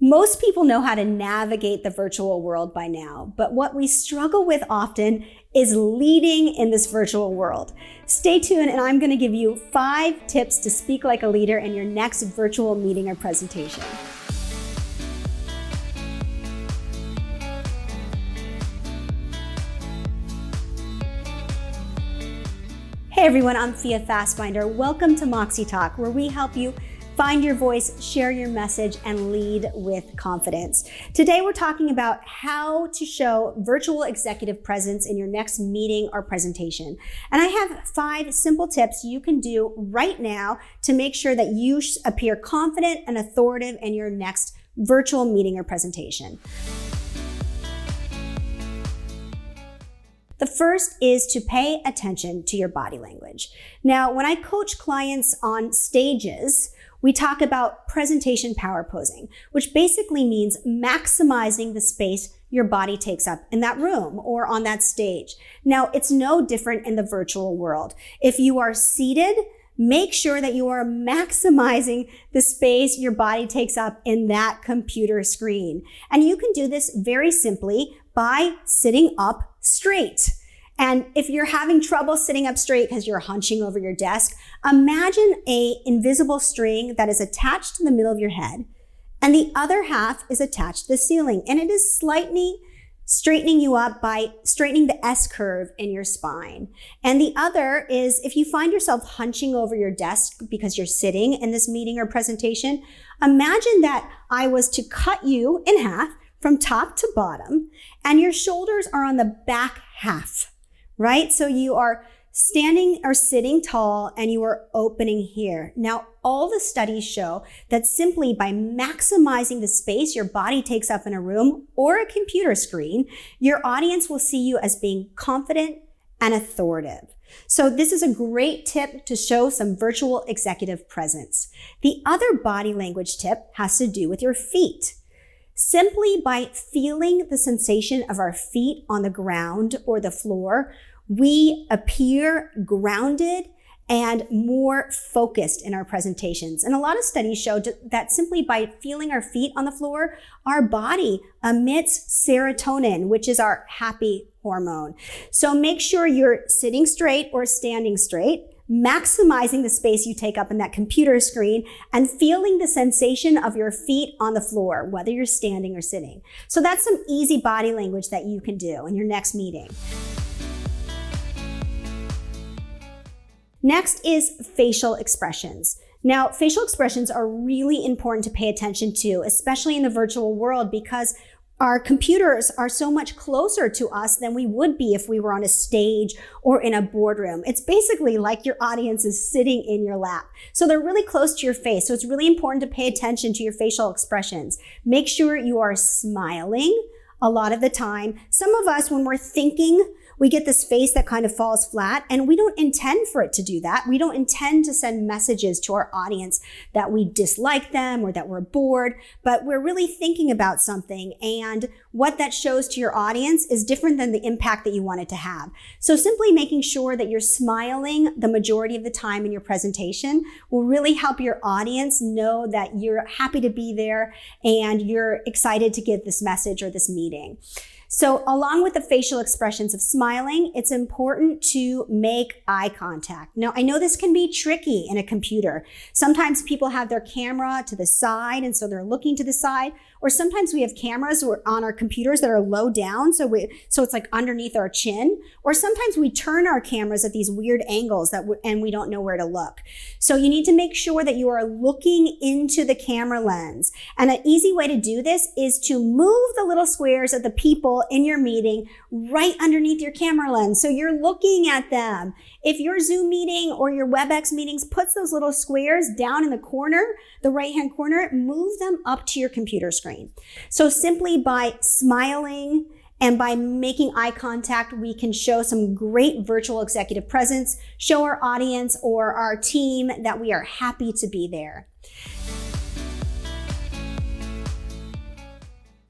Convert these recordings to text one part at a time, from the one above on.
Most people know how to navigate the virtual world by now, but what we struggle with often is leading in this virtual world. Stay tuned, and I'm going to give you 5 tips to speak like a leader in your next virtual meeting or presentation. Hey everyone, I'm Fia Fastbinder. Welcome to Moxie Talk, where we help you find your voice, share your message, and lead with confidence. Today we're talking about how to show virtual executive presence in your next meeting or presentation. And I have 5 simple tips you can do right now to make sure that you appear confident and authoritative in your next virtual meeting or presentation. The first is to pay attention to your body language. Now, when I coach clients on stages, we talk about presentation power posing, which basically means maximizing the space your body takes up in that room or on that stage. Now, it's no different in the virtual world. If you are seated, make sure that you are maximizing the space your body takes up in that computer screen. And you can do this very simply by sitting up straight. And if you're having trouble sitting up straight because you're hunching over your desk, imagine an invisible string that is attached to the middle of your head, and the other half is attached to the ceiling. And it is slightly straightening you up by straightening the S curve in your spine. And the other is if you find yourself hunching over your desk because you're sitting in this meeting or presentation, imagine that I was to cut you in half from top to bottom, and your shoulders are on the back half. Right? So you are standing or sitting tall and you are opening here. Now, all the studies show that simply by maximizing the space your body takes up in a room or a computer screen, your audience will see you as being confident and authoritative. So this is a great tip to show some virtual executive presence. The other body language tip has to do with your feet. Simply by feeling the sensation of our feet on the ground or the floor, we appear grounded and more focused in our presentations. And a lot of studies show that simply by feeling our feet on the floor, our body emits serotonin, which is our happy hormone. So make sure you're sitting straight or standing straight, maximizing the space you take up in that computer screen, and feeling the sensation of your feet on the floor, whether you're standing or sitting. So that's some easy body language that you can do in your next meeting. Next is facial expressions. Now, facial expressions are really important to pay attention to, especially in the virtual world, because our computers are so much closer to us than we would be if we were on a stage or in a boardroom. It's basically like your audience is sitting in your lap. So they're really close to your face. So it's really important to pay attention to your facial expressions. Make sure you are smiling a lot of the time. Some of us, when we're thinking, we get this face that kind of falls flat, and we don't intend for it to do that. We don't intend to send messages to our audience that we dislike them or that we're bored, but we're really thinking about something, and what that shows to your audience is different than the impact that you want it to have. So simply making sure that you're smiling the majority of the time in your presentation will really help your audience know that you're happy to be there and you're excited to give this message or this meeting. So along with the facial expressions of smiling, it's important to make eye contact. Now, I know this can be tricky in a computer. Sometimes people have their camera to the side, and so they're looking to the side. Or sometimes we have cameras on our computers that are low down, so it's like underneath our chin. Or sometimes we turn our cameras at these weird angles and we don't know where to look. So you need to make sure that you are looking into the camera lens. And an easy way to do this is to move the little squares of the people in your meeting right underneath your camera lens. So you're looking at them. If your Zoom meeting or your WebEx meetings puts those little squares down in the corner, the right-hand corner, move them up to your computer screen. So simply by smiling and by making eye contact, we can show some great virtual executive presence, show our audience or our team that we are happy to be there.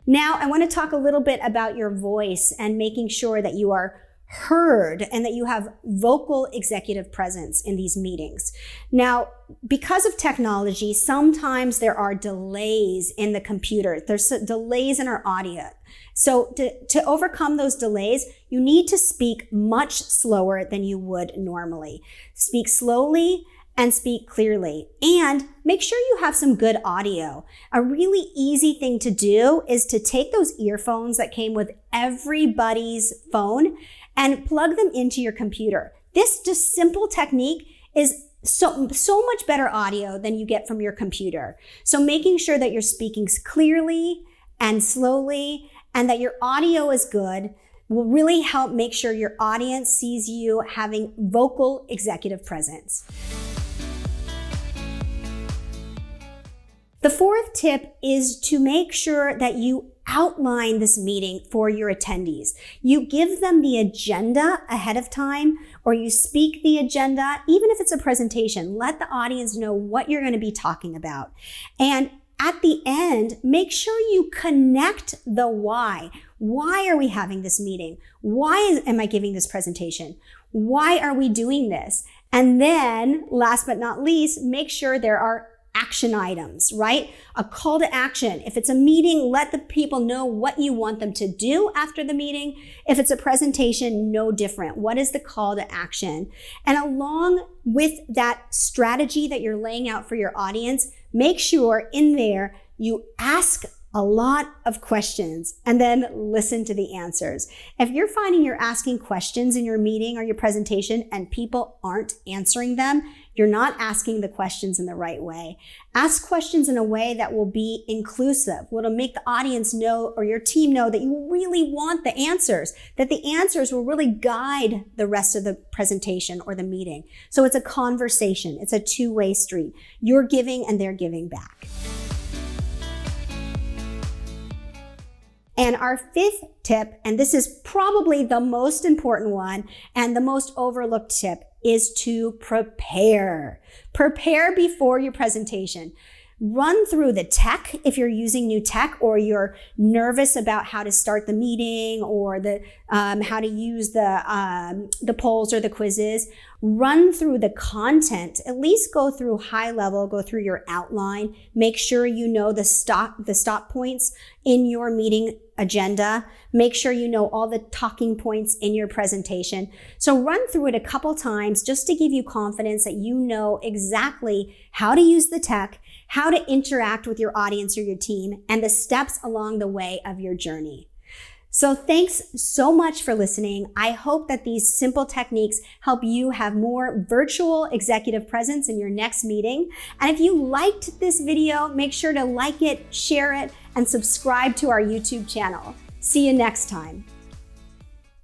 Now, I want to talk a little bit about your voice and making sure that you are heard and that you have vocal executive presence in these meetings. Now, because of technology, sometimes there are delays in the computer. There's delays in our audio. So to overcome those delays, you need to speak much slower than you would normally. Speak slowly and speak clearly, and make sure you have some good audio. A really easy thing to do is to take those earphones that came with everybody's phone and plug them into your computer. This just simple technique is so much better audio than you get from your computer. So making sure that you're speaking clearly and slowly and that your audio is good will really help make sure your audience sees you having vocal executive presence. The fourth tip is to make sure that you outline this meeting for your attendees. You give them the agenda ahead of time, or you speak the agenda, even if it's a presentation. Let the audience know what you're going to be talking about. And at the end, make sure you connect the why. Why are we having this meeting? Why am I giving this presentation? Why are we doing this? And then, last but not least, make sure there are action items, right? A call to action. If it's a meeting, let the people know what you want them to do after the meeting. If it's a presentation, no different. What is the call to action? And along with that strategy that you're laying out for your audience, make sure in there you ask a lot of questions and then listen to the answers. If you're finding you're asking questions in your meeting or your presentation and people aren't answering them, you're not asking the questions in the right way. Ask questions in a way that will be inclusive, will make the audience know or your team know that you really want the answers, that the answers will really guide the rest of the presentation or the meeting. So it's a conversation. It's a two-way street. You're giving and they're giving back. And our fifth tip, and this is probably the most important one and the most overlooked tip, is to prepare. Prepare before your presentation. Run through the tech if you're using new tech or you're nervous about how to start the meeting or how to use the polls or the quizzes. Run through the content. At least go through high level, go through your outline. Make sure you know the stop points in your meeting agenda. Make sure you know all the talking points in your presentation. So run through it a couple times just to give you confidence that you know exactly how to use the tech, how to interact with your audience or your team, and the steps along the way of your journey. So thanks so much for listening. I hope that these simple techniques help you have more virtual executive presence in your next meeting. And if you liked this video, make sure to like it, share it, and subscribe to our YouTube channel. See you next time.